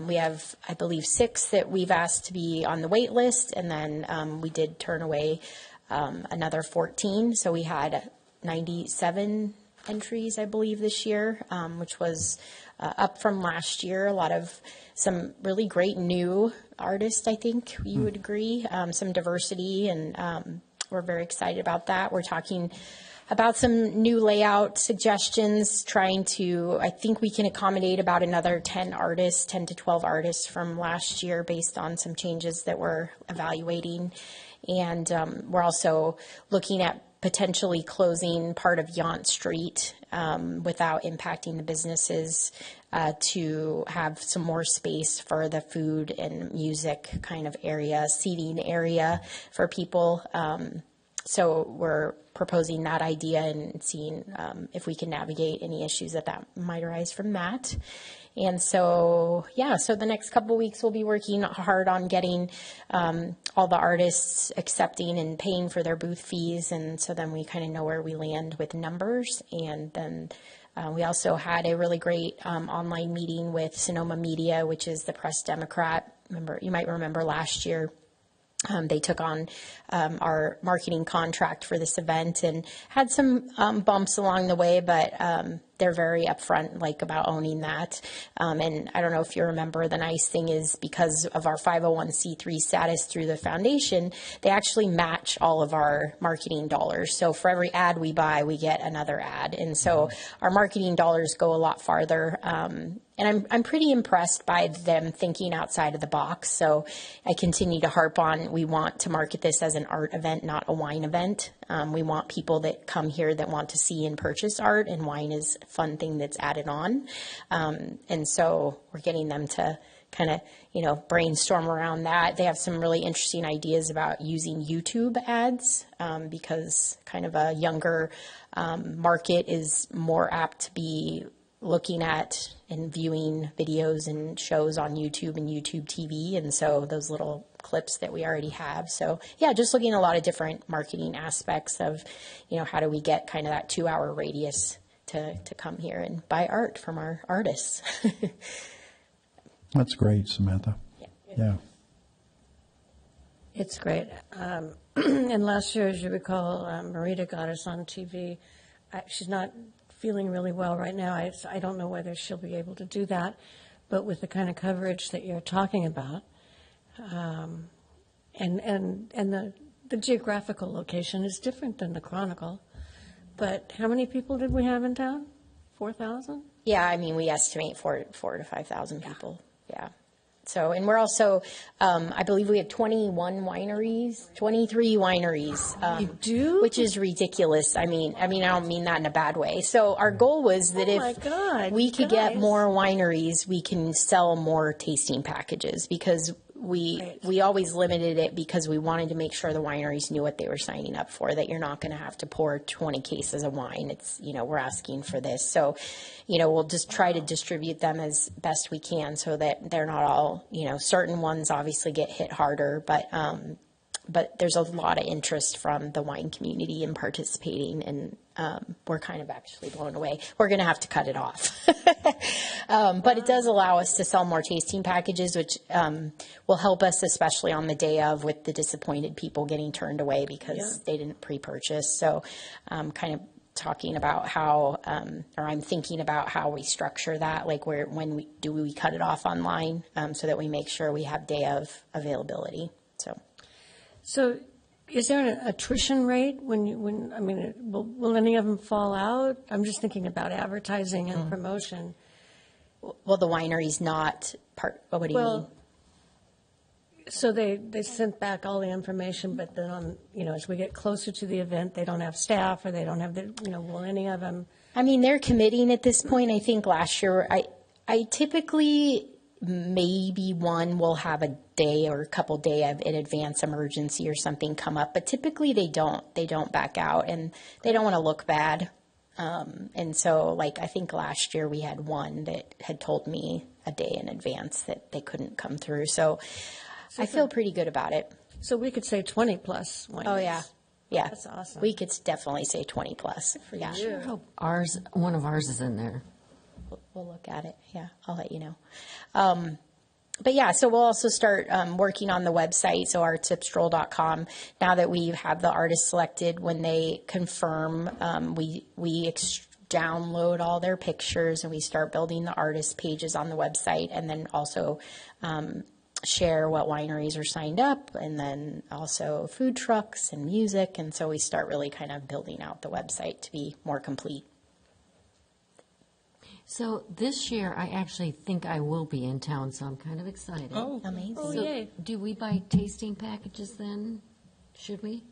we have, I believe, 6 that we've asked to be on the wait list. And then we did turn away another 14. So we had 97 entries, I believe, this year, which was up from last year. A lot of some really great new artists, I think you would agree, some diversity, and we're very excited about that. We're talking about some new layout suggestions, trying to, I think we can accommodate about another 10 to 12 artists from last year based on some changes that we're evaluating. And we're also looking at potentially closing part of Yount Street without impacting the businesses to have some more space for the food and music kind of area, seating area for people. So we're proposing that idea and seeing if we can navigate any issues that might arise from that. And so, so the next couple of weeks we'll be working hard on getting all the artists accepting and paying for their booth fees. And so then we kind of know where we land with numbers. And then we also had a really great online meeting with Sonoma Media, which is the Press Democrat. You might remember last year. They took on our marketing contract for this event and had some bumps along the way, but they're very upfront, like, about owning that. And I don't know if you remember, the nice thing is because of our 501c3 status through the foundation, they actually match all of our marketing dollars. So for every ad we buy, we get another ad. And so our marketing dollars go a lot farther. And I'm pretty impressed by them thinking outside of the box. So I continue to harp on, we want to market this as an art event, not a wine event. We want people that come here that want to see and purchase art, and wine is a fun thing that's added on. And so we're getting them to kind of, brainstorm around that. They have some really interesting ideas about using YouTube ads, because kind of a younger market is more apt to be looking at and viewing videos and shows on YouTube and YouTube TV, and so those little clips that we already have. So yeah, just looking at a lot of different marketing aspects of, how do we get kind of that 2-hour radius to come here and buy art from our artists. That's great, Samantha. Yeah. It's great. And last year, as you recall, Marita got us on TV. She's not feeling really well right now. I don't know whether she'll be able to do that, but with the kind of coverage that you're talking about, and the geographical location is different than the Chronicle. But how many people did we have in town? 4,000? Yeah, I mean, we estimate 4,000 to 5,000 people. Yeah. So, and we're also, I believe we have 21 wineries, 23 wineries. You do? Which is ridiculous. I mean, I don't mean that in a bad way. So our goal was that if we could get more wineries, we can sell more tasting packages, because we always limited it because we wanted to make sure the wineries knew what they were signing up for, that you're not going to have to pour 20 cases of wine. It's, we're asking for this. So, we'll just try to distribute them as best we can so that they're not all, certain ones obviously get hit harder, but there's a lot of interest from the wine community in participating, and we're kind of actually blown away. We're going to have to cut it off. But it does allow us to sell more tasting packages, which will help us, especially on the day of, with the disappointed people getting turned away because they didn't pre-purchase. So kind of talking about how, or I'm thinking about how we structure that, like when we cut it off online, so that we make sure we have day of availability. So is there an attrition rate will any of them fall out? I'm just thinking about advertising and promotion. Well, the winery's not part, what do you mean? So they sent back all the information, but then as we get closer to the event, they don't have staff, or they don't have will any of them? I mean, they're committing at this point. I think last year, I typically, maybe one will have a day or a couple day of an advance emergency or something come up, but typically they don't back out, and they don't want to look bad. And so, I think last year we had one that had told me a day in advance that they couldn't come through. So I feel pretty good about it. So we could say 20 plus wineries. Oh, yeah. Yeah. That's awesome. We could definitely say 20 plus. Yeah. I sure hope one of ours is in there. We'll look at it. Yeah, I'll let you know. But yeah, so we'll also start working on the website, so artsipstroll.com. Now that we have the artists selected, when they confirm, we download all their pictures, and we start building the artist pages on the website, and then also share what wineries are signed up, and then also food trucks and music. And so we start really kind of building out the website to be more complete. So this year, I actually think I will be in town, so I'm kind of excited. Oh, amazing. Oh, So yay. do we buy tasting packages then? Should we?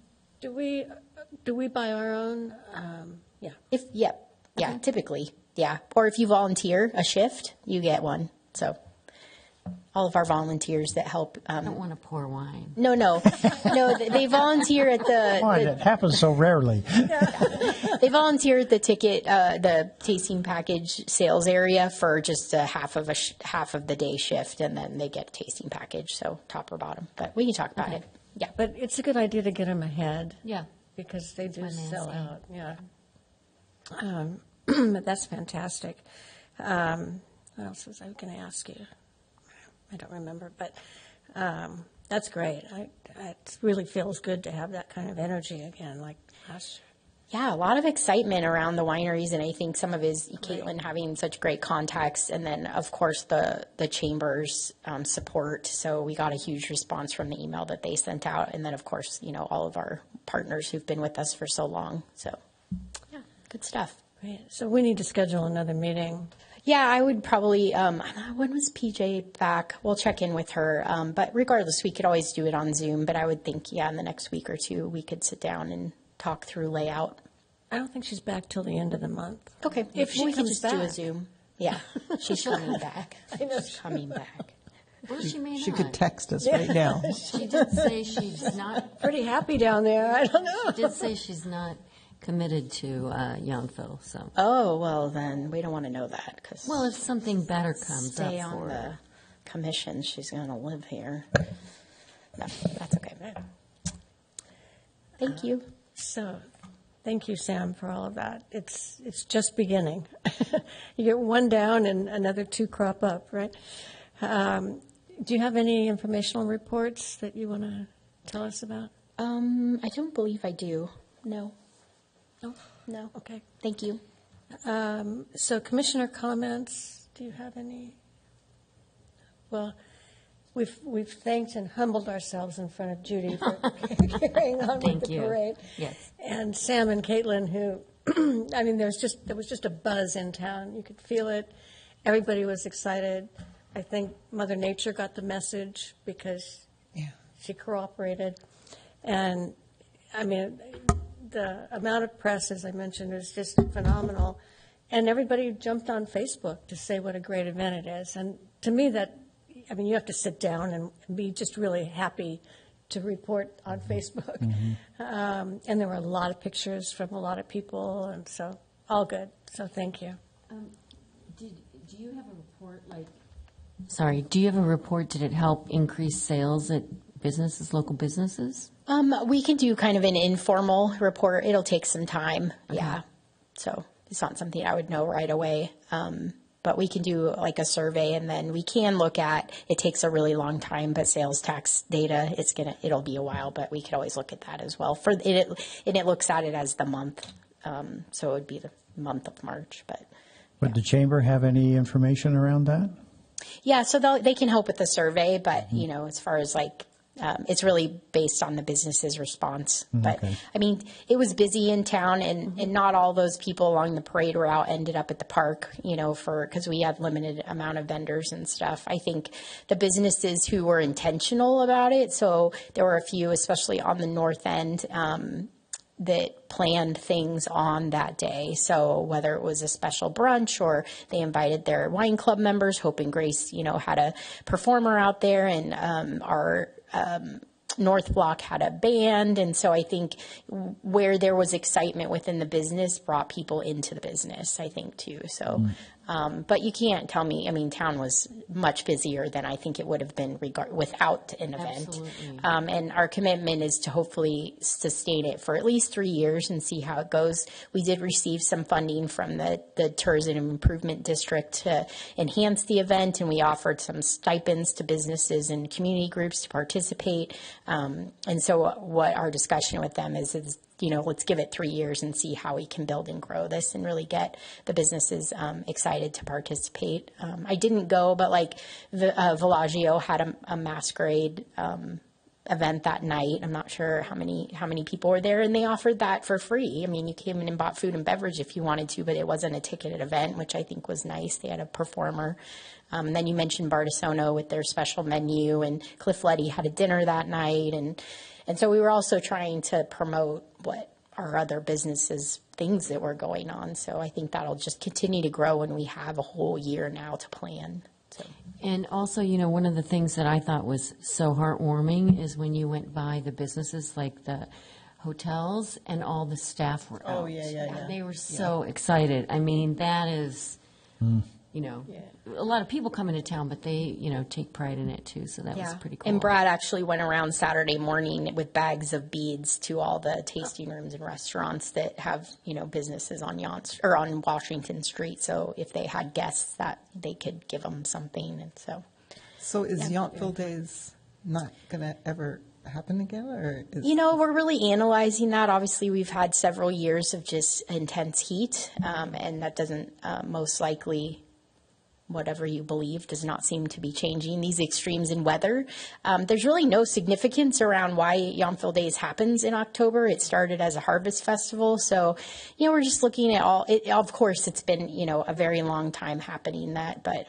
Do we buy our own? Yeah. Typically, yeah. Or if you volunteer a shift, you get one. So all of our volunteers that help. I don't want to pour wine. No, they volunteer at Why, that happens so rarely. They volunteer at the the tasting package sales area for just a half of the day shift, and then they get a tasting package, so top or bottom. But we can talk about it. Yeah. But it's a good idea to get them ahead. Yeah. Because they do That's what I'm sell asking. out, yeah. But that's fantastic. What else was I going to ask you? I don't remember, but that's great. It really feels good to have that kind of energy again, like last year. Yeah, a lot of excitement around the wineries, and I think some of it is Caitlin having such great contacts, and then of course the chamber's support. So we got a huge response from the email that they sent out, and then of course all of our partners who've been with us for so long. So yeah, good stuff. Great. So we need to schedule another meeting. Yeah, I would probably, when was PJ back? We'll check in with her. But regardless, we could always do it on Zoom. But I would think, in the next week or two, we could sit down and talk through layout. I don't think she's back till the end of the month. Okay. If she we could comes just do a back. Zoom. Yeah, she's coming back. I know. She's coming back. Well, she may She not. could text us right now. She did say she's not, Pretty happy down there. I don't know. she did say she's not committed to Yountville, so. Oh, well, then we don't want to know that because Well, if something better comes up stay on for the her. commission. She's going to live here. No, that's okay. Thank you. So, thank you, Sam, for all of that. It's just beginning. You get one down and another two crop up, right? Do you have any informational reports that you want to tell us about? I don't believe I do. No. No? No. Okay. Thank you. So commissioner comments, do you have any? Well, we've thanked and humbled ourselves in front of Judy for carrying on with Thank the you. parade. Yes. And Sam and Caitlin, who, I mean, there was just a buzz in town. You could feel it. Everybody was excited. I think Mother Nature got the message because Yeah. she cooperated. And, I mean, the amount of press, as I mentioned, is just phenomenal. And everybody jumped on Facebook to say what a great event it is. And to me, you have to sit down and be just really happy to report on Facebook. And there were a lot of pictures from a lot of people, and so all good. So thank you. Do you have a report, Sorry, do you have a report, did it help increase sales at businesses, local businesses? We can do kind of an informal report. It'll take some time. Yeah. So it's not something I would know right away. But we can do like a survey, and then we can look at, it takes a really long time, but sales tax data, it'll be a while, but we could always look at that as well. And it looks at it as the month. So it would be the month of March, but. Would the chamber have any information around that? Yeah, so they can help with the survey, but, as far as it's really based on the business's response. But, Okay. I mean, it was busy in town, and not all those people along the parade route ended up at the park, because we had limited amount of vendors and stuff. I think the businesses who were intentional about it, so there were a few, especially on the north end, that planned things on that day. So whether it was a special brunch or they invited their wine club members, Hope and Grace, had a performer out there, and our North Block had a band. And so I think where there was excitement within the business brought people into the business, I think, too. So, but you can't tell me, town was much busier than I think it would have been without an event. Absolutely. And our commitment is to hopefully sustain it for at least 3 years and see how it goes. We did receive some funding from the Tourism Improvement District to enhance the event, and we offered some stipends to businesses and community groups to participate. And so what our discussion with them is let's give it 3 years and see how we can build and grow this and really get the businesses excited to participate. I didn't go, but Villaggio had a masquerade event that night. I'm not sure how many people were there, and they offered that for free. You came in and bought food and beverage if you wanted to, but it wasn't a ticketed event, which I think was nice. They had a performer. And then you mentioned Bartisono with their special menu, and Cliff Letty had a dinner that night, and so we were also trying to promote what our other businesses, things that were going on. So I think that'll just continue to grow, and we have a whole year now to plan. So. And also, one of the things that I thought was so heartwarming is when you went by the businesses like the hotels and all the staff were out. Oh, yeah. They were so excited. That is, a lot of people come into town, but they, take pride in it too. So that was pretty cool. And Brad actually went around Saturday morning with bags of beads to all the tasting rooms and restaurants that have, businesses on on Washington Street. So if they had guests, that they could give them something. And so. So is Yountville Days not going to ever happen again, or is, We're really analyzing that. Obviously, we've had several years of just intense heat, and that doesn't most likely, whatever you believe, does not seem to be changing. These extremes in weather, there's really no significance around why Yountville Days happens in October. It started as a harvest festival, so we're just looking at all. Of course, it's been a very long time happening but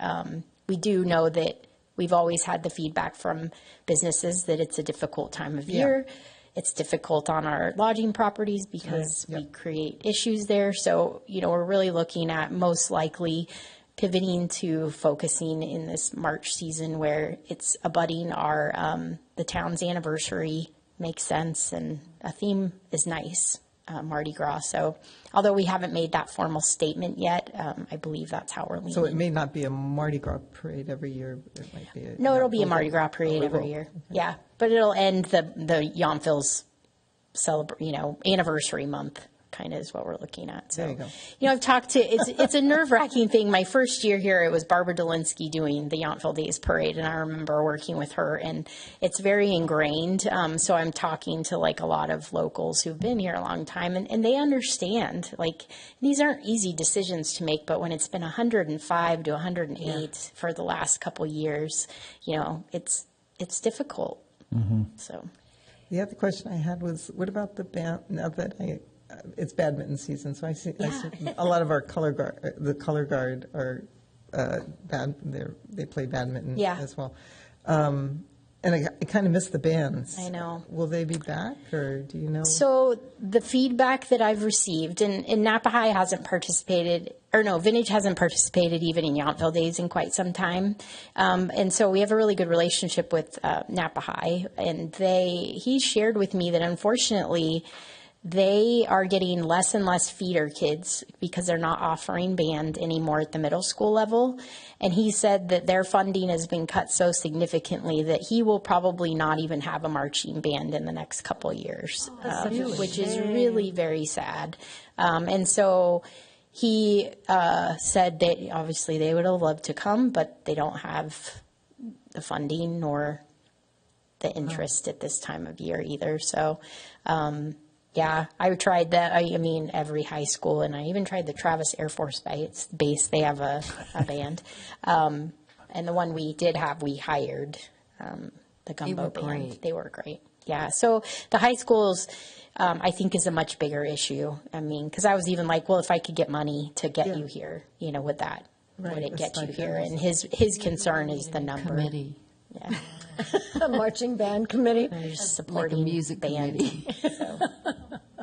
we do know that we've always had the feedback from businesses that it's a difficult time of year. It's difficult on our lodging properties because we create issues there. So, we're really looking at most likely pivoting to focusing in this March season where it's abutting the town's anniversary makes sense, and a theme is nice, Mardi Gras. So although we haven't made that formal statement yet, I believe that's how we're leaning. so it may not be a Mardi Gras parade every year. It might be No, it'll be a Mardi Gras parade every year. Okay. Yeah, but it'll end the Yountville's anniversary month. Kind of is what we're looking at. So, there you go. I've talked to, it's a nerve-wracking thing. My first year here, it was Barbara Delinsky doing the Yountville Days Parade, and I remember working with her, and it's very ingrained. So I'm talking to a lot of locals who've been here a long time, and they understand, these aren't easy decisions to make, but when it's been 105 to 108 for the last couple years, it's difficult. Mm-hmm. So. The other question I had was, what about the band? Now that it's badminton season, so I see a lot of our color guard are they play badminton as well. And I kind of miss the bands. I know. Will they be back, or do you know? So the feedback that I've received, and Napa High hasn't participated, Vintage hasn't participated even in Yountville Days in quite some time. And so we have a really good relationship with Napa High, and he shared with me that unfortunately they are getting less and less feeder kids because they're not offering band anymore at the middle school level. And he said that their funding has been cut so significantly that he will probably not even have a marching band in the next couple of years, which is really very sad. And so he said that obviously they would have loved to come, but they don't have the funding nor the interest at this time of year either. So, I tried that. I mean, every high school, and I even tried the Travis Air Force Base. They have a band. And the one we did have, we hired the gumbo band. Great. They were great. Yeah. So the high schools, I think, is a much bigger issue. I mean, because I was even like, well, if I could get money to get you here, would it get you here? And his concern is the number. Committee. Yeah. A marching band committee. They're just supporting Like a music band. committee. So.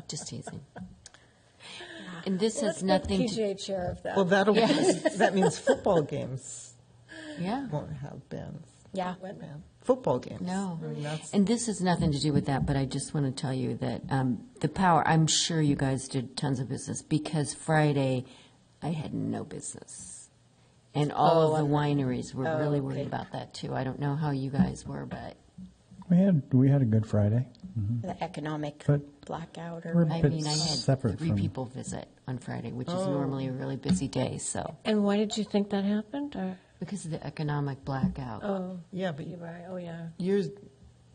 Just teasing. And this Let's has make nothing to. PGA chair of that. Well, that means football games Yeah. won't have bands. Yeah. Football games. No. I mean, that's, And this has nothing to do with that, but I just want to tell you that the power, I'm sure you guys did tons of business because Friday I had no business. And all of the wineries were really worried about that too. I don't know how you guys were, but We had a good Friday. The economic But blackout. we're Or a I bit mean, I had separate 3 from- people visit on Friday, which is normally a really busy day, so, And why did you think that happened? Or? because of the economic blackout. Oh, yeah, but you're right. Oh, yeah. yours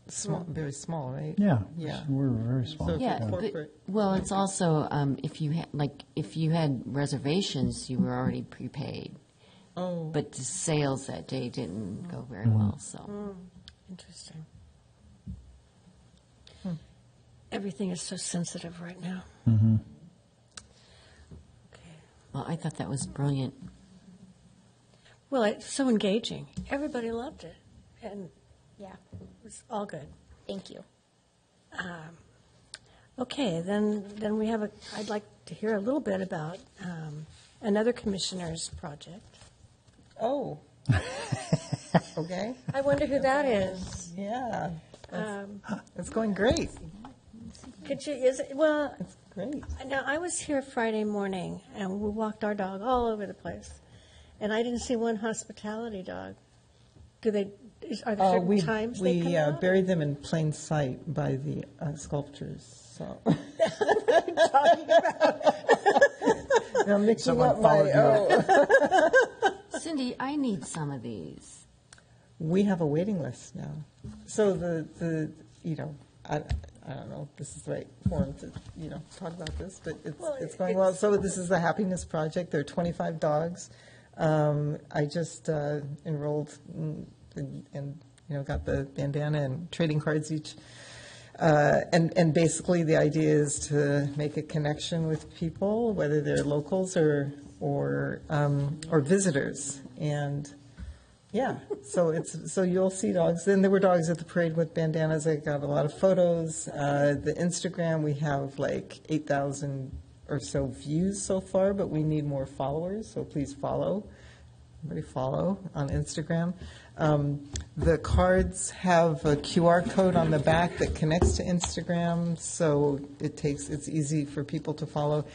small, very small, right? Yeah, Yeah. we're very small. So- Yeah, corporate. but, well, it's also, if you had reservations, you were already prepaid. Oh, But the sales that day didn't go very well, so. Interesting. Everything is so sensitive right now. Okay. Well, I thought that was brilliant. Well, it's so engaging. Everybody loved it. And Yeah. it was all good. Thank you. Okay, then we have I'd like to hear a little bit about another commissioner's project. oh. Okay. I wonder who that is. Yeah. It's going great. Could you, It's great. now I was here Friday morning and we walked our dog all over the place. And I didn't see one hospitality dog. Are there certain times they come out? buried them in plain sight by the sculptures. So. I'm mixing Someone up my. followed Cindy, I need some of these. We have a waiting list now. So the I don't know if this is the right forum to, talk about this, but Well, it's going well. So this is the Happiness Project. There are 25 dogs. I just enrolled and got the bandana and trading cards each. And basically the idea is to make a connection with people, whether they're locals or visitors. And yeah, so you'll see dogs. Then there were dogs at the parade with bandanas. I got a lot of photos. The Instagram, we have like 8,000 or so views so far, but we need more followers, so please follow. Everybody follow on Instagram. The cards have a QR code on the back that connects to Instagram, so it's easy for people to follow.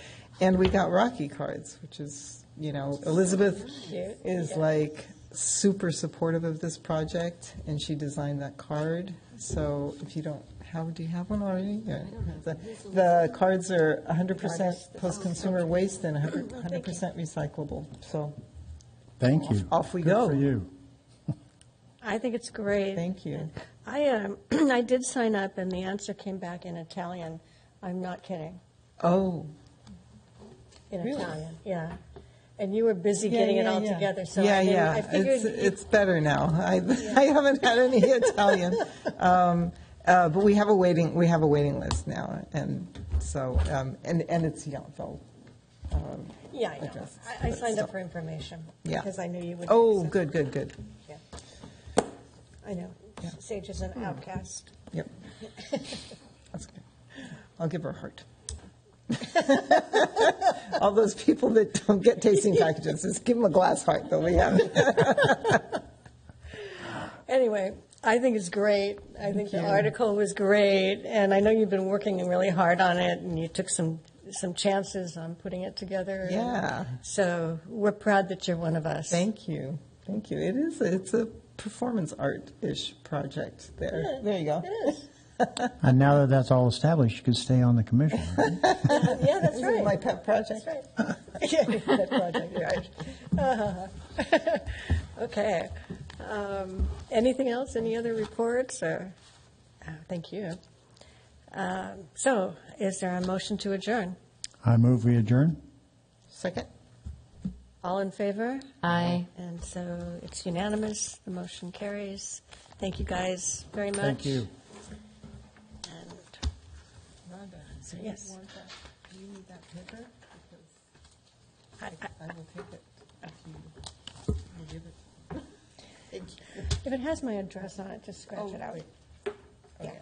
And we got Rocky cards, which is, Elizabeth is like super supportive of this project, and she designed that card. So if you don't have, do you have one already? Yeah. The cards are 100% post-consumer waste and 100% recyclable. So Thank you. Off we Good go. for you. I think it's great. Thank you. I did sign up, and the answer came back in Italian. I'm not kidding. Oh, In Really? Italian, yeah. And you were busy yeah, getting it yeah, all yeah. together, so yeah. I figured It's better now. I haven't had any Italian, but we have a waiting list now, and so and it's Yountville. Yeah, I know. address, I but signed up still. for information Yeah. because I knew you would. Oh, so- good. Yeah. I know. Yeah. Sage is an outcast. Yep. That's good. I'll give her a heart. All those people that don't get tasting packages, just give them a glass heart. They'll be happy. Anyway, I think it's great. I think the article was great, and I know you've been working really hard on it, and you took some chances on putting it together. Yeah. So we're proud that you're one of us. Thank you. It's a performance art-ish project there. There you go. It is. And now that that's all established, you could stay on the commission. Right? Yeah, that's This right. is my pet project. That's right. Yeah, that project, right. Okay. Anything else? Any other reports? Or thank you. So, is there a motion to adjourn? I move we adjourn. Second. All in favor? Aye. And so it's unanimous. The motion carries. Thank you guys very much. Thank you. And Rhonda, so, yes. do you need that paper? Because I will take it if you will give it. Thank you. If it has my address on it, just scratch it out. Wait. Yeah. Okay.